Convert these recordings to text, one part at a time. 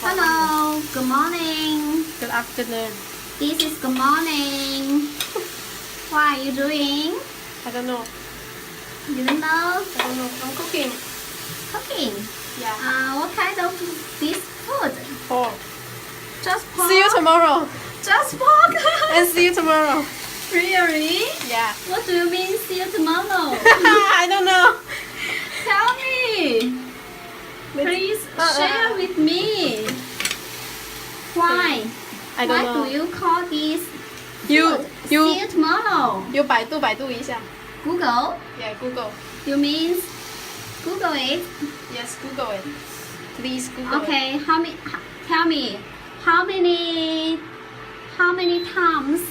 Hello, good morning. Good afternoon. This is good morning. What are you doing? I don't know. You don't know? I don't know. I'm cooking. Cooking. Yeah. What kind of this food? Pork. Just pork. See you tomorrow. Just pork. And see you tomorrow. Really? Yeah. What do you mean? See you tomorrow. I don't know. Tell me. Please share with me. Why? I don't Why know. do you call this You food? See you tomorrow. you 百度一下。 Google? Yeah, Google. You mean Google it? Yes, Google it. Please Google it. Okay. Tell me how many times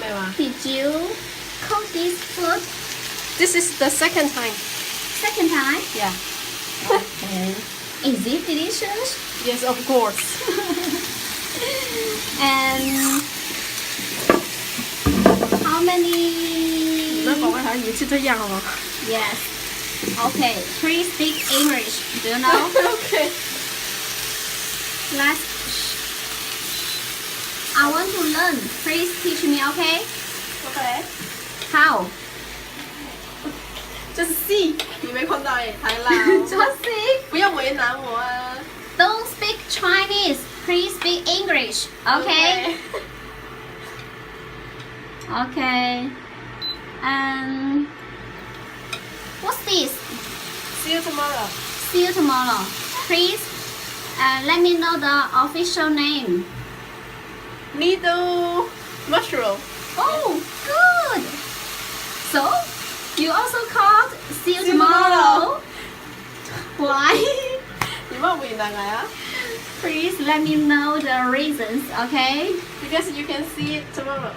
没有啊。 did you cook this food? This is the second time. Second time? Yeah. Okay. Is it delicious? Yes, of course. And how many? 你講嘅係語氣這樣哦。 Yes. Okay. Please speak English. Do you know? Okay. I want to learn. Please teach me. Okay? Okay. How? Just see. 你沒看到也太老。 Just see. 不要為難我啊。 Don't speak Chinese. Please speak English. Okay? Okay. What's this? See you tomorrow. See you tomorrow. Please let me know the official name. Needle mushroom. Oh, good. So, you also called see you See you tomorrow. Why? 你乜為難我啊 Please let me know the reasons, okay? Because you can see it tomorrow.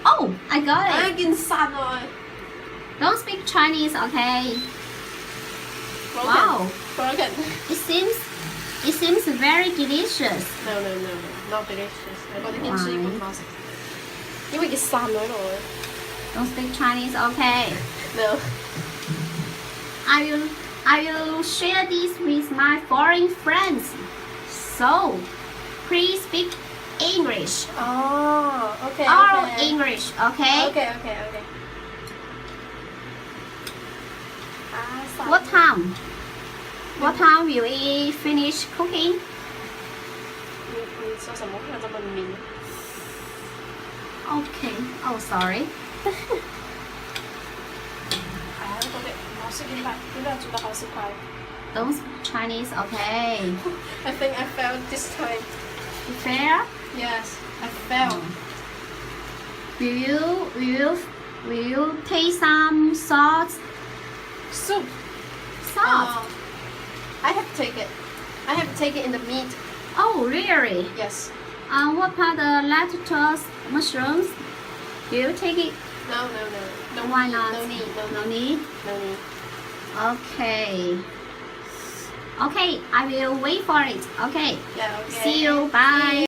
Oh, I got it. 啊，見殺我。 Don't speak Chinese, okay? Broken. Wow. Broken. It seems very delicious. No, not delicious. 我覺得件事唔好食，因為佢散咗落去。 Don't speak Chinese, okay? No. I will share this with my foreign friends. So, please speak English. Oh, okay. All okay. English, okay? Okay. What time? What time will we finish cooking? 你說什麼？我這麼明。 Okay. Oh, sorry. 係啊，我覺得我識點解做得好失敗。 Don't speak Chinese, okay? I think I failed this time. Fair? Yes, I failed. Will you take some salt? Soup. Salt? I have to take it. I have to take it in the meat. Oh, really? Yes. What about the lettuce mushrooms? Do you take it? No. Why need, not? No need. No need? No need. Okay. Okay, I will wait for it. Okay. Yeah, okay. See you. Bye.